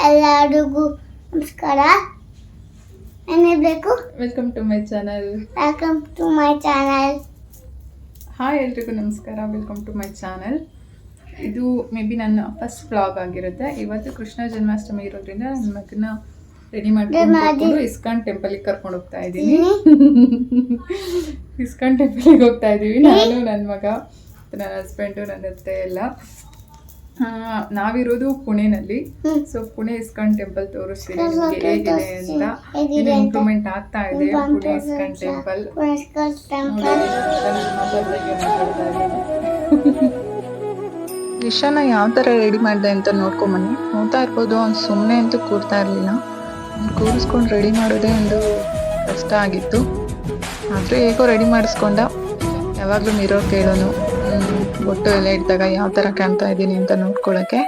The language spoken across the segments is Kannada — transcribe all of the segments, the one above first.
ಎಲ್ಲರಿಗೂ ನಮಸ್ಕಾರ. ಏನಿರಬೇಕು? Welcome to my channel. Hi ಎಲ್ರಿಗೂ ನಮಸ್ಕಾರ, ವೆಲ್ಕಮ್ ಟು ಮೈ ಚಾನಲ್. ಇದು ಮೇ ಬಿ ನನ್ನ ಫಸ್ಟ್ ವ್ಲಾಗ್ ಆಗಿರುತ್ತೆ. ಇವತ್ತು ಕೃಷ್ಣ ಜನ್ಮಾಷ್ಟಮಿ ಇರೋದ್ರಿಂದ ನನ್ನ ಮಗನ ರೆಡಿ ಮಾಡ್ಕೊಂಡು ಇಸ್ಕಾನ್ ಟೆಂಪಲ್ಗೆ ಕರ್ಕೊಂಡು ಹೋಗ್ತಾ ಇದ್ದೀನಿ. ಇಸ್ಕಾನ್ ಟೆಂಪಲ್ಗೆ ಹೋಗ್ತಾ ಇದ್ದೀವಿ, ನಾನು, ನನ್ನ ಮಗ, ನನ್ನ ಹಸ್ಬೆಂಡು, ನನ್ನ ಅತ್ತೆ ಎಲ್ಲ. ನಾವಿರೋದು ಪುಣೆನಲ್ಲಿ. ಸೊ ಪುಣೆ ಇಸ್ಕಾನ್ ಟೆಂಪಲ್ ತೋರಿಸ್ತೀನಿ ನಿಮಗೆ ಹೇಗಿದೆ ಅಂತ. ಇನ್ನು ಇಂಪ್ರೂವ್ಮೆಂಟ್ ಆಗ್ತಾ ಇದೆ ಪುಣೆ ಇಸ್ಕಾನ್ ಟೆಂಪಲ್. ಲಿಶಾನ ಯಾವ ಥರ ರೆಡಿ ಮಾಡಿದೆ ಅಂತ ನೋಡ್ಕೊಂಬನ್ನಿ. ನೋಡ್ತಾ ಇರ್ಬೋದು, ಅವ್ನು ಸುಮ್ಮನೆ ಅಂತೂ ಕೂರ್ತಾ ಇರಲಿಲ್ಲ. ಅವ್ನು ಕೂರಿಸ್ಕೊಂಡು ರೆಡಿ ಮಾಡೋದೇ ಒಂದು ಕಷ್ಟ ಆಗಿತ್ತು. ಆದರೆ ಹೇಗೋ ರೆಡಿ ಮಾಡಿಸ್ಕೊಂಡ. ಯಾವಾಗಲೂ ಮಿರರ್ ಕೇಳೋನು, ಬೊಟ್ಟು ಎಲ್ಲ ಇಟ್ಟಾಗ ಯಾವ ಥರ ಕಾಣ್ತಾ ಇದ್ದೀನಿ ಅಂತ ನೋಡ್ಕೊಳ್ಳೋಕ್ಕೆ.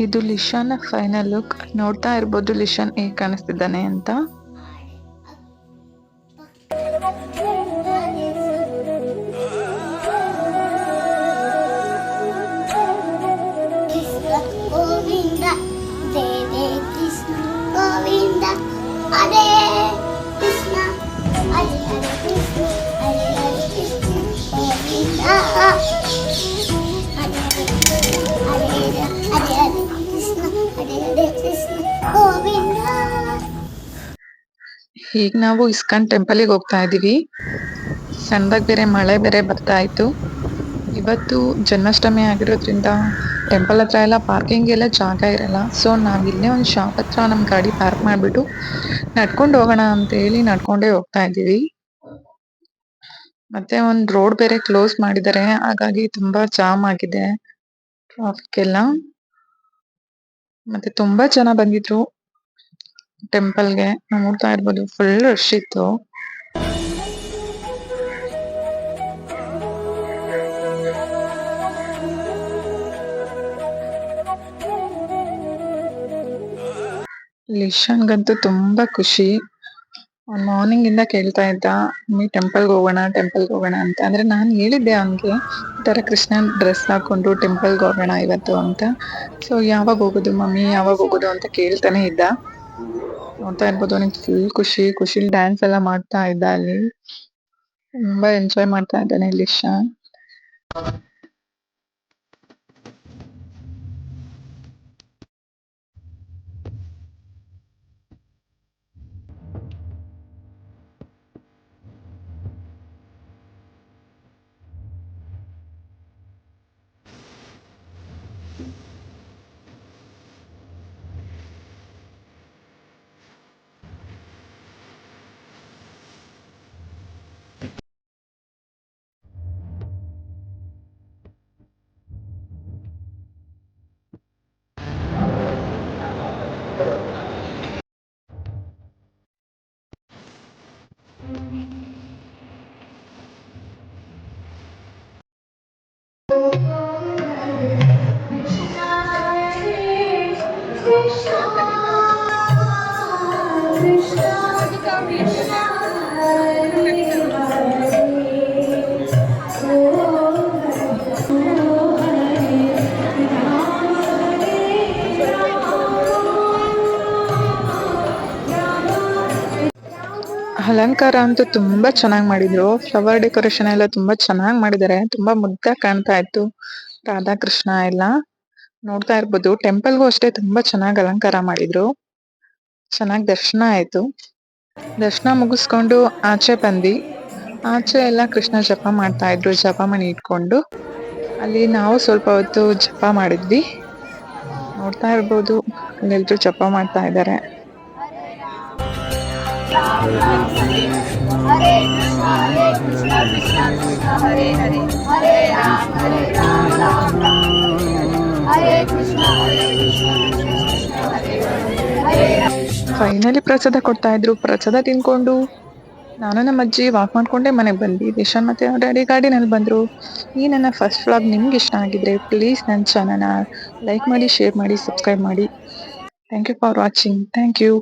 ಇದು ಲಿಶಾನ ಫೈನಲ್ ಲುಕ್. ನೋಡ್ತಾ ಇರ್ಬೋದು ಲಿಶಾನ್ ಹೇಗೆ ಕಾಣಿಸ್ತಿದ್ದಾನೆ ಅಂತ. ಗೋವಿಂದ ದೇವೇ ಕೃಷ್ಣ ಗೋವಿಂದ ಹರೇ ಕೃಷ್ಣ ಹರೇ ಹರೇ ಕೃಷ್ಣ ಹರೇ ಹರೇ ಕೃಷ್ಣ ಗೋವಿಂದ ಹರೇ ಹರೇ ಕೃಷ್ಣ ಹರೇ ಹರೇ ಕೃಷ್ಣ ಗೋವಿಂದ. ಈಗ ನಾವು ಇಸ್ಕಾನ್ ಟೆಂಪಲಿಗೆ ಹೋಗ್ತಾ ಇದ್ದೀವಿ. ಸಣ್ಣದಾಗಿ ಬೇರೆ ಮಳೆ ಬೇರೆ ಬರ್ತಾ ಇತ್ತು. ಇವತ್ತು ಜನ್ಮಾಷ್ಟಮಿ ಆಗಿರೋದ್ರಿಂದ ಟೆಂಪಲ್ ಹತ್ರ ಎಲ್ಲ ಪಾರ್ಕಿಂಗ್ ಎಲ್ಲ ಜಾಗ ಇರಲ್ಲ. ಸೊ ನಾವಿಲ್ಲೇ ಒಂದು ಶಾಪ್ ಹತ್ರ ನಮ್ಮ ಗಾಡಿ ಪಾರ್ಕ್ ಮಾಡಿಬಿಟ್ಟು ನಡ್ಕೊಂಡು ಹೋಗೋಣ ಅಂತ ಹೇಳಿ ನಡ್ಕೊಂಡೇ ಹೋಗ್ತಾ ಇದ್ದೀವಿ. ಮತ್ತೆ ಒಂದು ರೋಡ್ ಬೇರೆ ಕ್ಲೋಸ್ ಮಾಡಿದ್ದಾರೆ, ಹಾಗಾಗಿ ತುಂಬಾ ಜಾಮ್ ಆಗಿದೆ ಟ್ರಾಫಿಕ್ ಎಲ್ಲ. ಮತ್ತೆ ತುಂಬಾ ಜನ ಬಂದಿದ್ರು ಟೆಂಪಲ್ಗೆ. ನಾವು ನೋಡ್ತಾ ಇರ್ಬೋದು, ಫುಲ್ ರಶ್ ಇತ್ತು. ಲಿಶಾನ್ಗಂತೂ ತುಂಬಾ ಖುಷಿ. ಅವ್ನು ಮಾರ್ನಿಂಗ್ ಇಂದ ಕೇಳ್ತಾ ಇದ್ದ, ಮಮ್ಮಿ ಟೆಂಪಲ್ಗೆ ಹೋಗೋಣ ಅಂತ. ಅಂದ್ರೆ ನಾನು ಹೇಳಿದ್ದೆ ಅವನ್ಗೆ ಈ ತರ ಕೃಷ್ಣನ್ ಡ್ರೆಸ್ ಹಾಕೊಂಡು ಟೆಂಪಲ್ಗೆ ಹೋಗೋಣ ಇವತ್ತು ಅಂತ. ಸೊ ಯಾವಾಗ ಹೋಗೋದು ಮಮ್ಮಿ, ಯಾವಾಗ ಹೋಗೋದು ಅಂತ ಕೇಳ್ತಾನೆ ಇದ್ದ. ನೋಡ್ತಾ ಇರ್ಬೋದು, ಅವನಿಗೆ ಫುಲ್ ಖುಷಿಲಿ ಡ್ಯಾನ್ಸ್ ಎಲ್ಲ ಮಾಡ್ತಾ ಇದ್ದ. ಅಲ್ಲಿ ತುಂಬಾ ಎಂಜಾಯ್ ಮಾಡ್ತಾ ಇದ್ದಾನೆ ಲಿಶಾನ್. ಅಲಂಕಾರ ಅಂತೂ ತುಂಬಾ ಚೆನ್ನಾಗಿ ಮಾಡಿದ್ರು. ಫ್ಲವರ್ ಡೆಕೋರೇಷನ್ ಎಲ್ಲ ತುಂಬಾ ಚೆನ್ನಾಗಿ ಮಾಡಿದ್ದಾರೆ. ತುಂಬಾ ಮುದ್ದಾಗಿ ಕಾಣ್ತಾ ಇತ್ತು ರಾಧಾಕೃಷ್ಣ ಎಲ್ಲ. ನೋಡ್ತಾ ಇರ್ಬೋದು, ಟೆಂಪಲ್ಗೂ ಅಷ್ಟೇ ತುಂಬಾ ಚೆನ್ನಾಗಿ ಅಲಂಕಾರ ಮಾಡಿದ್ರು. ಚೆನ್ನಾಗಿ ದರ್ಶನ ಆಯ್ತು. ದರ್ಶನ ಮುಗಿಸ್ಕೊಂಡು ಆಚೆ ಬಂದ್ವಿ. ಆಚೆ ಎಲ್ಲ ಕೃಷ್ಣ ಜಪ ಮಾಡ್ತಾ ಇದ್ರು, ಜಪಮಣಿ ಇಟ್ಕೊಂಡು. ಅಲ್ಲಿ ನಾವು ಸ್ವಲ್ಪ ಹೊತ್ತು ಜಪ ಮಾಡಿದ್ವಿ. ನೋಡ್ತಾ ಇರ್ಬೋದು ಅಲ್ಲೆಲ್ರು ಜಪ ಮಾಡ್ತಾ ಇದ್ದಾರೆ. ಫೈನಲಿ ಪ್ರಸಾದ ಕೊಡ್ತಾ ಇದ್ರು. ಪ್ರಸಾದ ತಿನ್ಕೊಂಡು ನಾನು ನಮ್ಮ ಅಜ್ಜಿ ವಾಕ್ ಮಾಡ್ಕೊಂಡೆ ಮನೆಗೆ ಬಂದ್ವಿ. ದಿಶಾನ್ ಮತ್ತೆ ಅವ್ರ ಡ್ಯಾಡಿ ಗಾಡಿನಲ್ಲಿ ಬಂದ್ರು. ಈ ನನ್ನ ಫಸ್ಟ್ ವ್ಲಾಗ್ ನಿಮ್ಗೆ ಇಷ್ಟ ಆಗಿದ್ರೆ ಪ್ಲೀಸ್ ನನ್ನ ಚಾನಲ್ನ ಲೈಕ್ ಮಾಡಿ, ಶೇರ್ ಮಾಡಿ, ಸಬ್ಸ್ಕ್ರೈಬ್ ಮಾಡಿ. Thank you for watching. Thank you.